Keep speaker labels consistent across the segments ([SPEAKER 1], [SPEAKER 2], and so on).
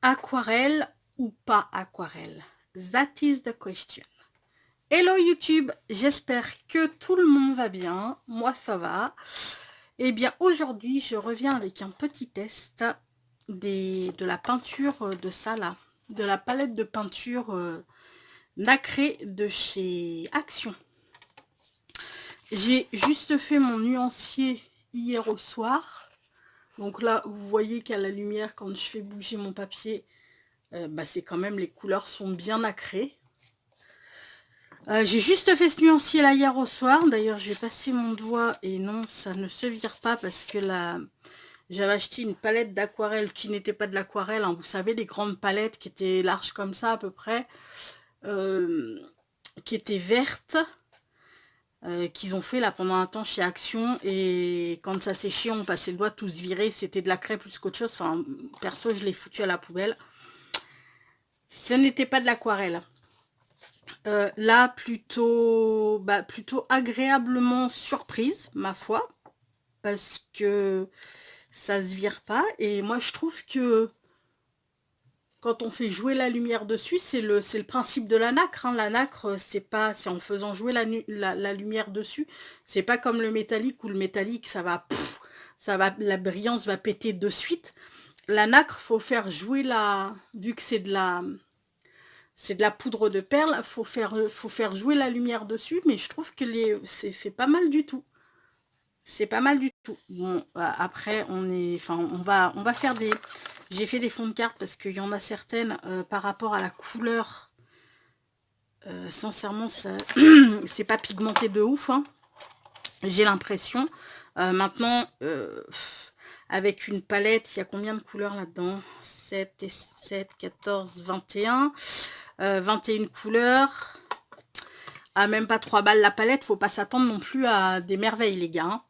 [SPEAKER 1] Aquarelle ou pas aquarelle? That is the question. Hello YouTube, j'espère que tout le monde va bien. Moi ça va. Eh bien aujourd'hui je reviens avec un petit test de la peinture de ça là. De la palette de peinture nacrée de chez Action. J'ai juste fait mon nuancier hier au soir. Donc là vous voyez qu'à la lumière quand je fais bouger mon papier, c'est quand même, les couleurs sont bien nacrées. J'ai juste fait ce nuancier là hier au soir. D'ailleurs, je vais passer mon doigt et non, ça ne se vire pas parce que là, j'avais acheté une palette d'aquarelle qui n'était pas de l'aquarelle. Hein. Vous savez, les grandes palettes qui étaient larges comme ça à peu près, qui étaient vertes, qu'ils ont fait là pendant un temps chez Action. Et quand ça séchait, on passait le doigt, tout se virait. C'était de la craie plus qu'autre chose. Enfin, perso, je l'ai foutu à la poubelle. Ce n'était pas de l'aquarelle. Là, plutôt agréablement surprise, ma foi, parce que ça se vire pas. Et moi, je trouve que quand on fait jouer la lumière dessus, c'est le principe de la nacre. Hein. La nacre, c'est en faisant jouer la lumière dessus. C'est pas comme le métallique, où le métallique, la brillance va péter de suite. La nacre, faut faire jouer vu que c'est de la poudre de perle, faut faire jouer la lumière dessus, mais je trouve que c'est pas mal du tout. C'est pas mal du tout. Bon, après, on va faire des... J'ai fait des fonds de cartes parce qu'il y en a certaines par rapport à la couleur. Sincèrement, ça c'est pas pigmenté de ouf. Hein. J'ai l'impression. Maintenant, avec une palette, il y a combien de couleurs là-dedans? 7 et 7, 14, 21. 21 couleurs. À même pas 3 balles la palette, faut pas s'attendre non plus à des merveilles les gars.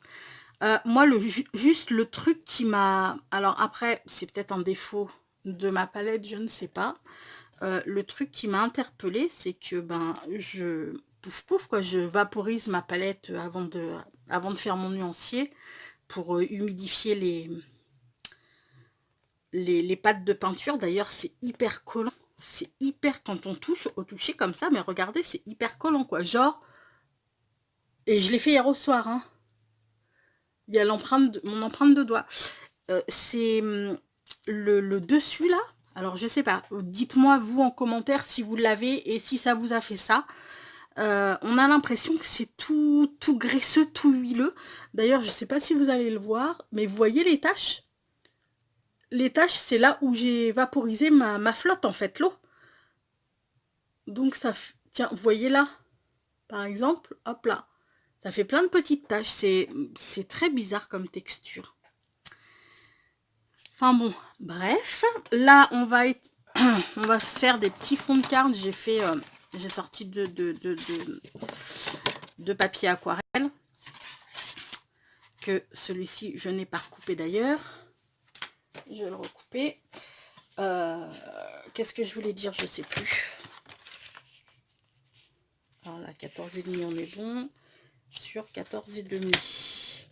[SPEAKER 1] Moi juste le truc qui m'a... Alors après, c'est peut-être un défaut de ma palette, je ne sais pas. Le truc qui m'a interpellée, c'est que je vaporise ma palette avant de faire mon nuancier pour humidifier les pattes de peinture. D'ailleurs, c'est hyper collant. C'est hyper, quand on touche au toucher comme ça, mais regardez, c'est hyper collant quoi, genre, et je l'ai fait hier au soir, hein. Il y a mon empreinte de doigt. C'est le dessus là, alors je sais pas, dites-moi vous en commentaire si vous l'avez et si ça vous a fait ça. On a l'impression que c'est tout graisseux, tout huileux. D'ailleurs, je sais pas si vous allez le voir, mais vous voyez les taches? Les taches, c'est là où j'ai vaporisé ma flotte, en fait, l'eau. Donc, tiens, vous voyez là, par exemple, hop là. Ça fait plein de petites taches. C'est très bizarre comme texture. Enfin bon, bref. Là, on va se faire des petits fonds de cartes. J'ai sorti de papier aquarelle. Que celui-ci, je n'ai pas recoupé d'ailleurs. Je vais le recouper. Qu'est-ce que je voulais dire? Je sais plus. Voilà, 14,5 on est bon. Sur 14,5.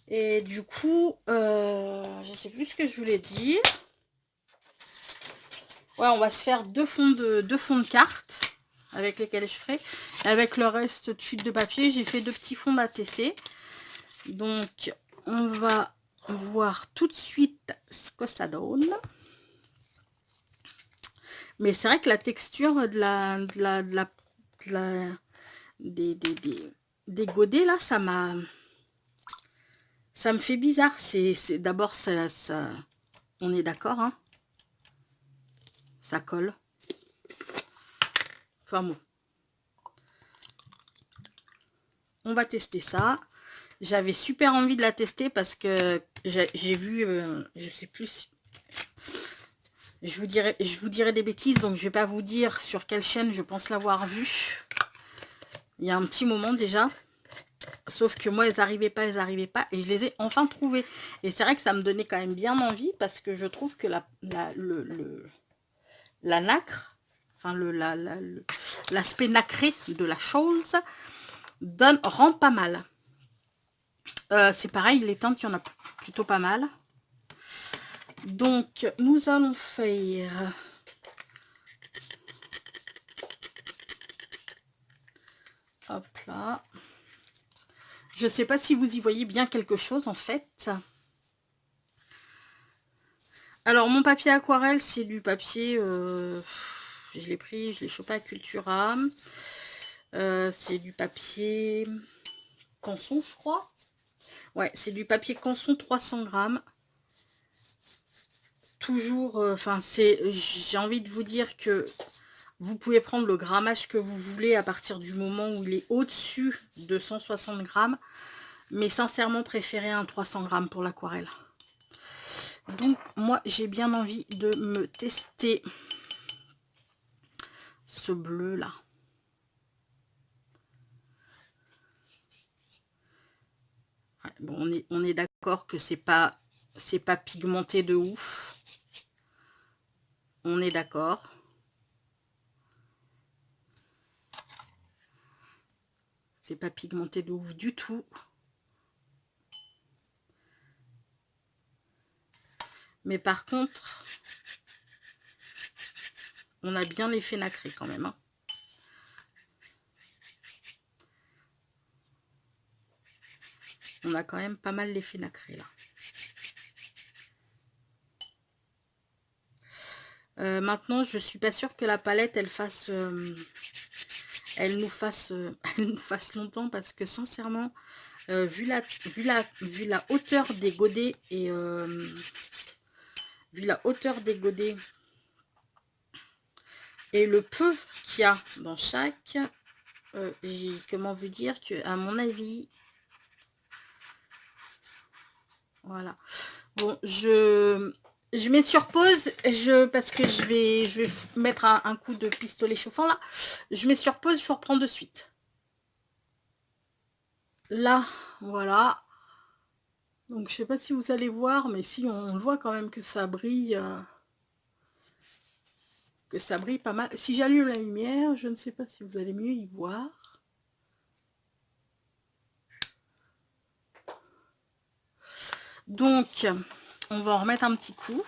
[SPEAKER 1] Et du coup, je sais plus ce que je voulais dire. Ouais, on va se faire deux fonds de cartes avec lesquels je ferai. Avec le reste de chute de papier, j'ai fait 2 petits fonds d'ATC. Donc, on va voir tout de suite ce que ça donne. Mais c'est vrai que la texture des godets là, ça me fait bizarre. D'abord ça, on est d'accord, hein, ça colle. Enfin bon, on va tester ça. J'avais super envie de la tester parce que j'ai vu, je sais plus. Je vous dirai des bêtises, donc je vais pas vous dire sur quelle chaîne je pense l'avoir vue. Il y a un petit moment déjà. Sauf que moi, elles n'arrivaient pas, et je les ai enfin trouvées. Et c'est vrai que ça me donnait quand même bien envie, parce que je trouve que la nacre, enfin l'aspect nacré de la chose, rend pas mal. C'est pareil, les teintes, il y en a plutôt pas mal. Donc, nous allons faire... Hop là. Je ne sais pas si vous y voyez bien quelque chose en fait. Alors, mon papier aquarelle, c'est du papier... je l'ai pris, je l'ai chopé à Cultura. C'est du papier Canson, je crois. Ouais, c'est du papier Canson 300 grammes. Toujours, enfin, j'ai envie de vous dire que vous pouvez prendre le grammage que vous voulez à partir du moment où il est au-dessus de 160 grammes. Mais sincèrement, préférez un 300 grammes pour l'aquarelle. Donc, moi, j'ai bien envie de me tester ce bleu-là. Ouais, bon, on est d'accord que c'est pas pigmenté de ouf. On est d'accord. C'est pas pigmenté de ouf du tout. Mais par contre, on a bien l'effet nacré quand même. Hein. On a quand même pas mal l'effet nacré là. Maintenant, je suis pas sûre que la palette, elle fasse... elle nous fasse longtemps parce que sincèrement, vu la hauteur des godets et... vu la hauteur des godets et le peu qu'il y a dans chaque, comment vous dire que à mon avis, voilà. Bon, je mets sur pause, parce que je vais mettre un coup de pistolet chauffant là. Je mets sur pause, je vous reprends de suite. Là, voilà. Donc je sais pas si vous allez voir, mais si on voit quand même que ça brille. Que ça brille pas mal. Si j'allume la lumière, je ne sais pas si vous allez mieux y voir. Donc, on va en remettre un petit coup.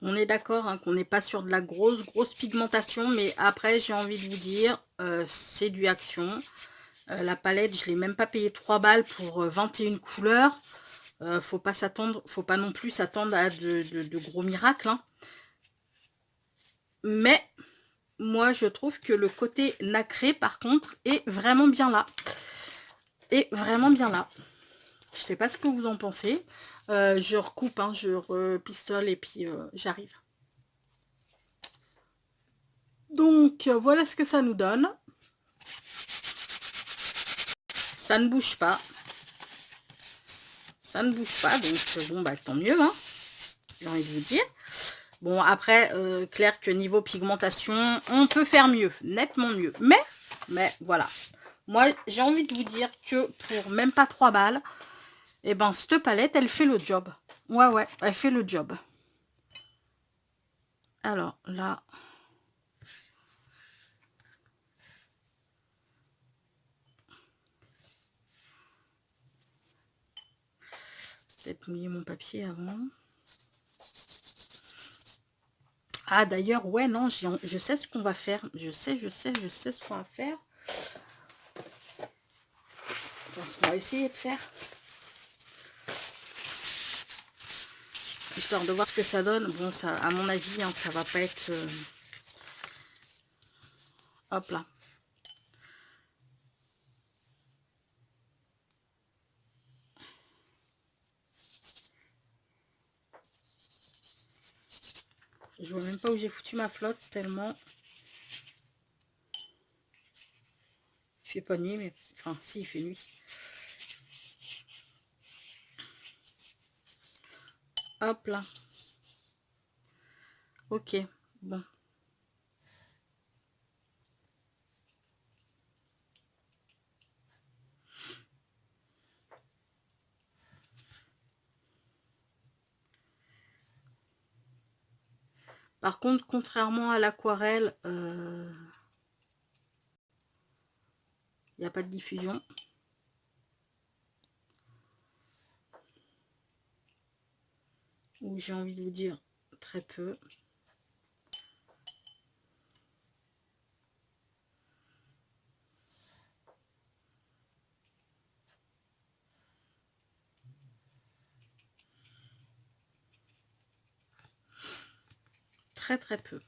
[SPEAKER 1] On est d'accord hein, qu'on n'est pas sur de la grosse pigmentation, mais après j'ai envie de vous dire, c'est du Action. La palette, je l'ai même pas payé 3 balles pour 21 couleurs. Faut pas s'attendre, faut pas non plus s'attendre à de gros miracles. Hein. Mais moi je trouve que le côté nacré par contre est vraiment bien là. Et vraiment bien là. Je sais pas ce que vous en pensez. Je recoupe, hein, je repistole et puis j'arrive. Donc voilà ce que ça nous donne. Ça ne bouge pas. Ça ne bouge pas, donc bon bah tant mieux, hein, j'ai envie de vous dire. Bon après, clair que niveau pigmentation, on peut faire mieux, nettement mieux. Mais voilà. Moi j'ai envie de vous dire que pour même pas 3 balles, et ben cette palette elle fait le job. Ouais, elle fait le job. Alors là. Peut-être mouiller mon papier avant. Ah d'ailleurs, ouais, non, je sais ce qu'on va faire. Je sais ce qu'on va faire. Ce qu'on va essayer de faire. Histoire de voir ce que ça donne. Bon, ça, à mon avis, hein, ça va pas être... Hop là. Je vois même pas où j'ai foutu ma flotte, tellement... Il fait pas nuit, mais... Enfin, si, il fait nuit. Hop là. Ok, bon. Par contre, contrairement à l'aquarelle, il n'y a pas de diffusion. Ou j'ai envie de vous dire très peu. Très très peu.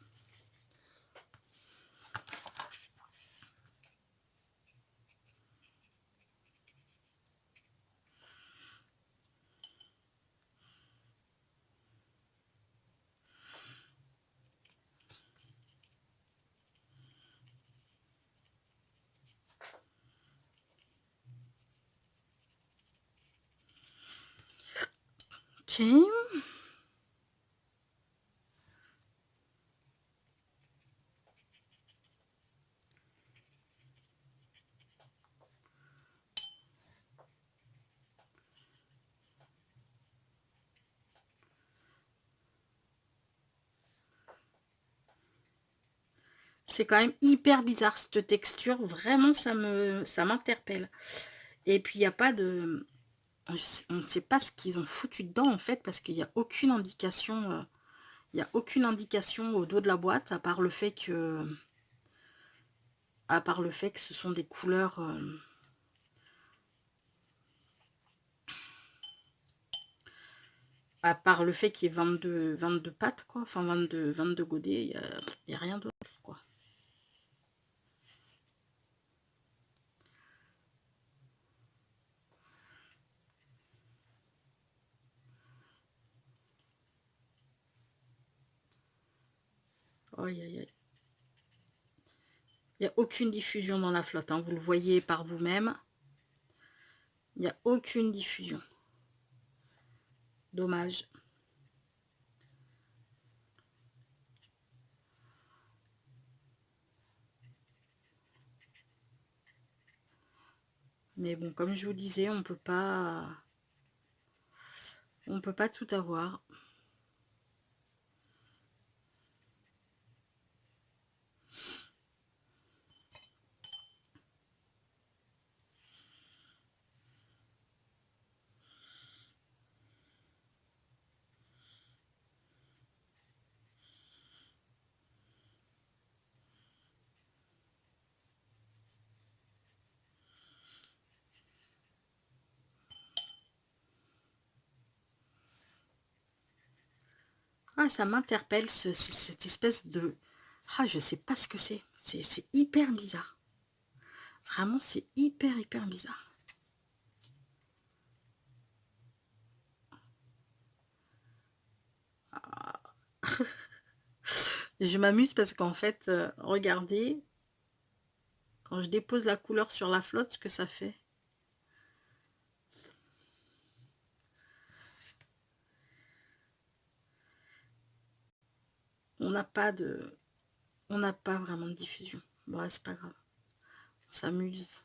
[SPEAKER 1] Ok. C'est quand même hyper bizarre cette texture. Vraiment, ça m'interpelle. Et puis, il n'y a pas de... On ne sait pas ce qu'ils ont foutu dedans, en fait, parce qu'il n'y a aucune indication... il n'y a aucune indication au dos de la boîte, à part le fait que... ce sont des couleurs... à part le fait qu'il y ait 22 pattes, quoi. Enfin, 22 godets, il n'y a rien d'autre, quoi. Aïe, aïe, aïe. Il n'y a aucune diffusion dans la flotte, hein. Vous le voyez par vous-même. Il n'y a aucune diffusion. Dommage. Mais bon, comme je vous disais, on peut pas tout avoir. Ah, ça m'interpelle, cette espèce de... Ah, je sais pas ce que c'est. C'est hyper bizarre. Vraiment, c'est hyper bizarre. Ah. Je m'amuse parce qu'en fait, regardez, quand je dépose la couleur sur la flotte, ce que ça fait. On n'a pas vraiment de diffusion. Bon, c'est pas grave. On s'amuse.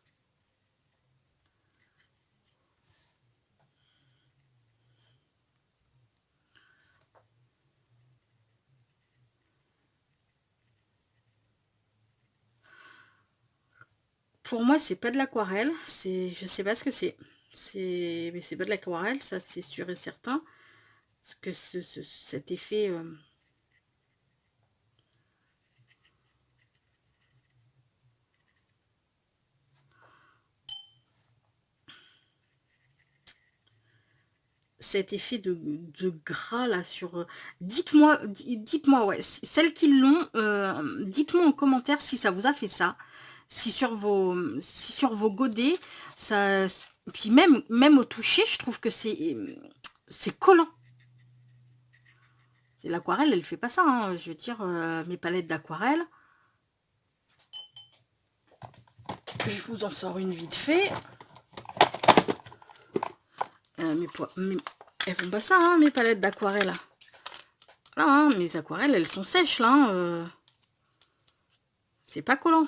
[SPEAKER 1] Pour moi, c'est pas de l'aquarelle. Je sais pas ce que c'est. Mais c'est pas de l'aquarelle, ça c'est sûr et certain. Parce que cet effet... cet effet de gras là sur... dites-moi, ouais, celles qui l'ont, dites-moi en commentaire si ça vous a fait ça. Si sur vos godets, ça... Puis même au toucher, je trouve que c'est collant. C'est l'aquarelle, elle fait pas ça, hein. Je veux dire, mes palettes d'aquarelle. Je vous en sors une vite fait. Elles font pas ça, hein, mes palettes d'aquarelle. Là, hein, mes aquarelles, elles sont sèches, là. Hein, c'est pas collant.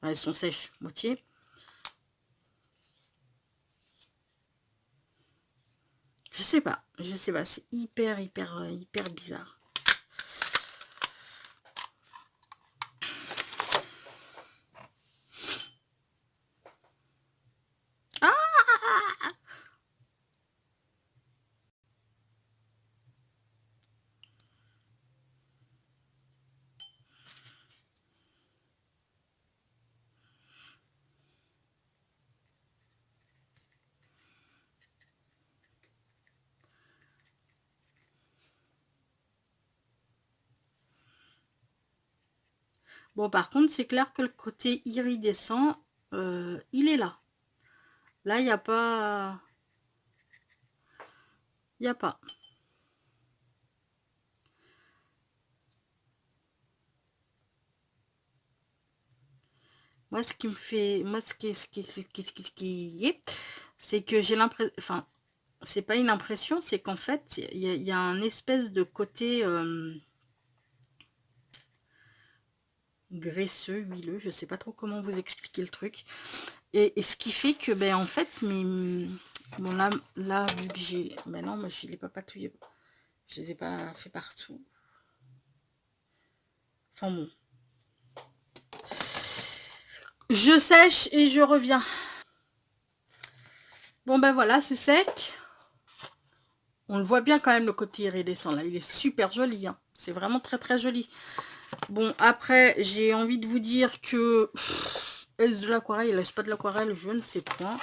[SPEAKER 1] Elles sont sèches, moitié. Je sais pas, c'est hyper bizarre. Bon, par contre, c'est clair que le côté iridescent, il est là. Là, il n'y a pas... Il n'y a pas. Moi, ce qui me fait... Moi, ce qui est, c'est que j'ai l'impression... Enfin, c'est pas une impression, c'est qu'en fait, il y a un espèce de côté graisseux, huileux, je sais pas trop comment vous expliquer le truc. Et ce qui fait que, ben, en fait, bon, là, vu que j'ai... Ben non, moi, je les ai pas patouillés. Je les ai pas fait partout. Enfin bon. Je sèche et je reviens. Bon, ben voilà, c'est sec. On le voit bien quand même, le côté iridescent, là. Il est super joli, hein. C'est vraiment très, très joli. Bon, après, j'ai envie de vous dire que... Est-ce de l'aquarelle? Est-ce pas de l'aquarelle? Je ne sais point.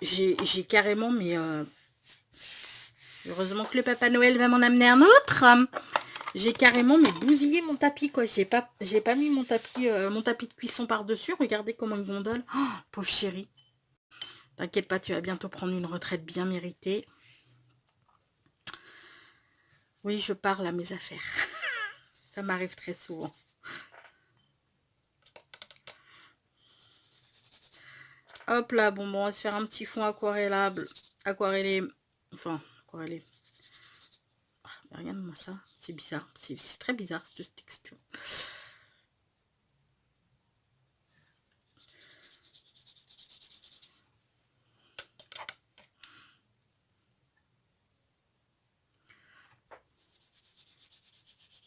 [SPEAKER 1] J'ai carrément, mais... heureusement que le Papa Noël va m'en amener un autre. J'ai carrément mais bousillé mon tapis, quoi. J'ai pas mis mon tapis de cuisson par-dessus. Regardez comment il gondole. Oh, pauvre chérie. T'inquiète pas, tu vas bientôt prendre une retraite bien méritée. Oui, je parle à mes affaires. Ça m'arrive très souvent. Hop là, bon, on va se faire un petit fond aquarellable. Aquarellé. Enfin, aquarellé. Ah, regarde-moi ça. C'est bizarre. C'est très bizarre, cette texture.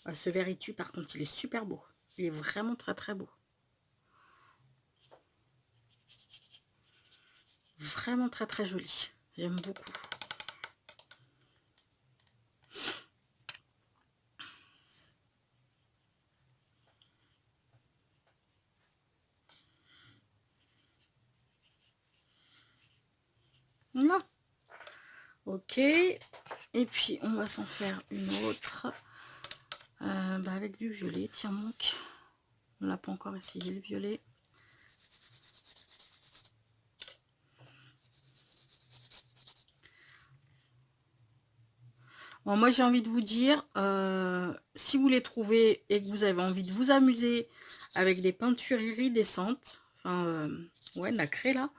[SPEAKER 1] Ah, ce verritu, par contre, il est super beau. Il est vraiment très très beau. Vraiment très très joli. J'aime beaucoup. Voilà. Ok. Et puis, on va s'en faire une autre. Avec du violet. Tiens donc. On l'a pas encore essayé, le violet. Bon, moi, j'ai envie de vous dire, si vous les trouvez et que vous avez envie de vous amuser avec des peintures iridescentes, enfin, ouais, nacrées là,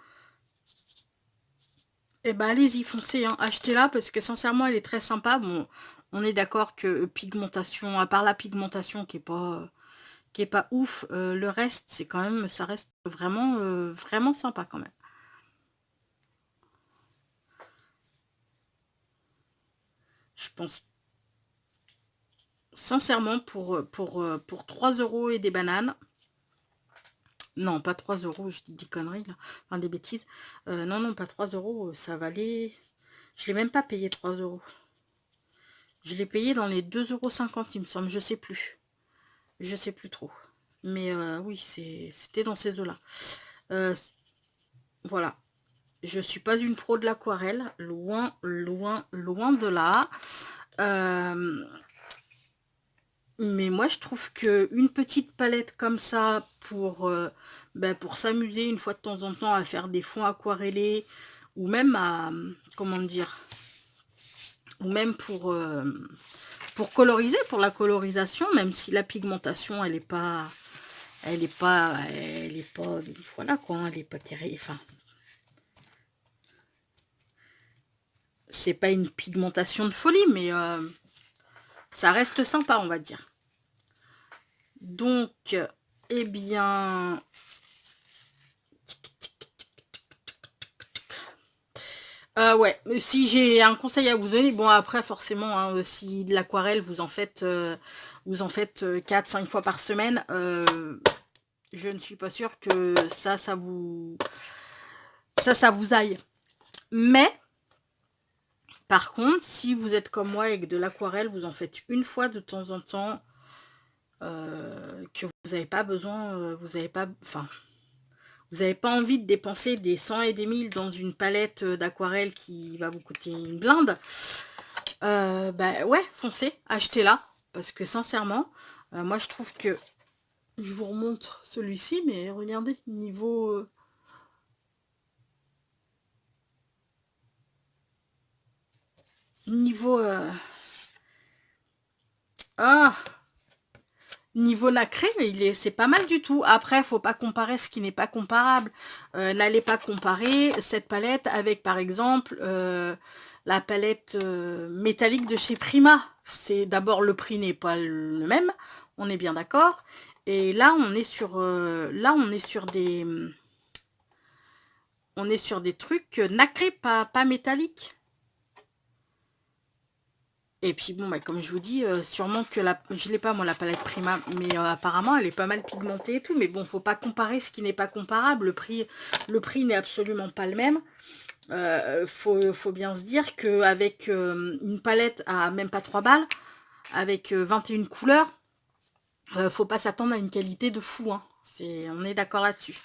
[SPEAKER 1] et ben allez-y, foncez, hein, achetez-la parce que sincèrement, elle est très sympa. Bon, on est d'accord que pigmentation, à part la pigmentation qui est pas ouf, le reste, c'est quand même, ça reste vraiment, vraiment sympa quand même. Je pense sincèrement pour 3 € et des bananes. Non, pas 3 €, je dis des conneries là, enfin des bêtises. Non, non, pas 3 €, ça valait... Je l'ai même pas payé 3 €. Je l'ai payé dans les 2,50 €, il me semble, je sais plus. Je sais plus trop. Mais oui, c'était dans ces eaux-là. Voilà. Je suis pas une pro de l'aquarelle, loin, loin, loin de là. Mais moi, je trouve que une petite palette comme ça pour s'amuser une fois de temps en temps à faire des fonds aquarellés ou même à, comment dire, ou même pour coloriser, pour la colorisation, même si la pigmentation, elle est pas, voilà quoi, hein, elle est pas terrible, enfin, c'est pas une pigmentation de folie, mais ça reste sympa, on va dire. Donc, eh bien, ouais, si j'ai un conseil à vous donner, bon après forcément, hein, si de l'aquarelle vous en faites 4-5 fois par semaine, je ne suis pas sûre que ça vous aille. Mais par contre, si vous êtes comme moi et que de l'aquarelle vous en faites une fois de temps en temps, que vous n'avez pas besoin, vous n'avez pas envie de dépenser des 100 et des 1000 dans une palette d'aquarelle qui va vous coûter une blinde, bah ouais, foncez, achetez-la. Parce que sincèrement, Moi, je trouve que... Je vous remontre celui-ci, mais regardez, niveau... niveau... Ah, niveau nacré, c'est pas mal du tout. Après, faut pas comparer ce qui n'est pas comparable. N'allez pas comparer cette palette avec, par exemple, la palette métallique de chez Prima. C'est d'abord, le prix n'est pas le même, on est bien d'accord. Et là, on est sur des... On est sur des trucs nacrés, pas métalliques. Et puis bon, bah, comme je vous dis, sûrement que je l'ai pas moi la palette Prima, mais apparemment elle est pas mal pigmentée et tout. Mais bon, faut pas comparer ce qui n'est pas comparable. Le prix n'est absolument pas le même. Faut bien se dire qu'avec une palette à même pas 3 balles, avec 21 couleurs, faut pas s'attendre à une qualité de fou. Hein. On est d'accord là-dessus.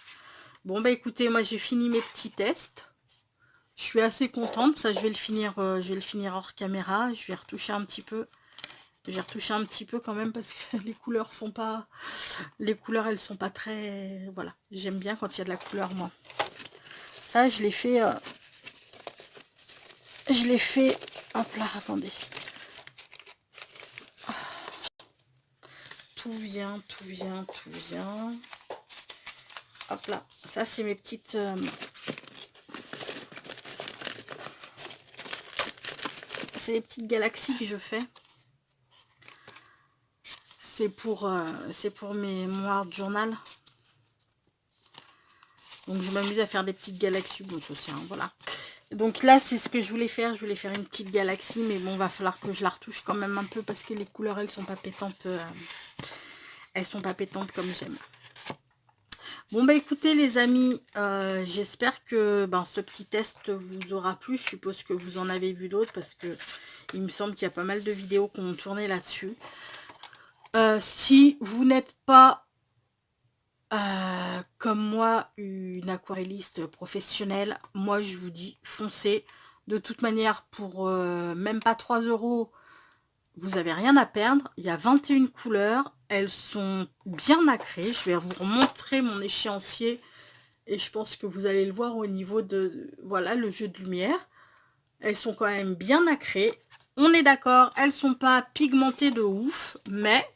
[SPEAKER 1] Bon bah écoutez, moi j'ai fini mes petits tests. Je suis assez contente, ça je vais le finir hors caméra, je vais retoucher un petit peu. J'ai retouché un petit peu quand même parce que les couleurs sont pas... Les couleurs elles sont pas très... Voilà, j'aime bien quand il y a de la couleur moi. Ça je l'ai fait... Hop là, attendez. Tout vient. Hop là, ça c'est mes petites... C'est les petites galaxies que je fais. C'est pour mon art journal. Donc je m'amuse à faire des petites galaxies. Bon, ça c'est voilà. Donc là, c'est ce que je voulais faire. Je voulais faire une petite galaxie. Mais bon, va falloir que je la retouche quand même un peu. Parce que les couleurs, elles sont pas pétantes. Elles sont pas pétantes comme j'aime. Bon bah écoutez les amis, j'espère que ce petit test vous aura plu. Je suppose que vous en avez vu d'autres parce que il me semble qu'il y a pas mal de vidéos qui ont tourné là-dessus. Si vous n'êtes pas comme moi une aquarelliste professionnelle, moi je vous dis foncez. De toute manière, pour même pas 3 €, vous n'avez rien à perdre. Il y a 21 couleurs. Elles sont bien nacrées. Je vais vous montrer mon échéancier. Et je pense que vous allez le voir au niveau de... Voilà, le jeu de lumière. Elles sont quand même bien nacrées. On est d'accord, elles sont pas pigmentées de ouf. Mais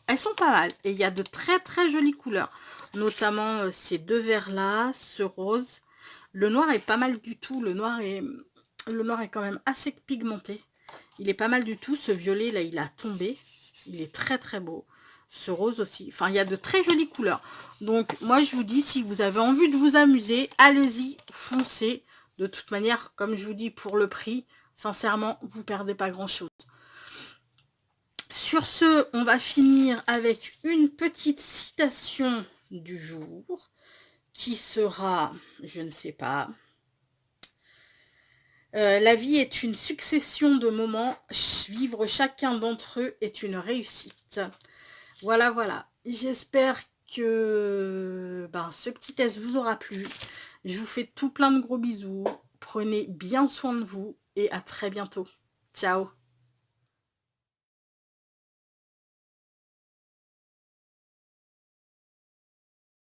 [SPEAKER 1] elles sont pas mal. Et il y a de très très jolies couleurs. Notamment ces deux verts là, ce rose. Le noir est pas mal du tout. Le noir est quand même assez pigmenté. Il est pas mal du tout. Ce violet là, il a tombé. Il est très très beau. Ce rose aussi. Enfin, il y a de très jolies couleurs. Donc, moi, je vous dis, si vous avez envie de vous amuser, allez-y, foncez. De toute manière, comme je vous dis, pour le prix, sincèrement, vous perdez pas grand-chose. Sur ce, on va finir avec une petite citation du jour qui sera, je ne sais pas... la vie est une succession de moments, vivre chacun d'entre eux est une réussite. Voilà, voilà. J'espère que ce petit test vous aura plu. Je vous fais tout plein de gros bisous. Prenez bien soin de vous et à très bientôt. Ciao.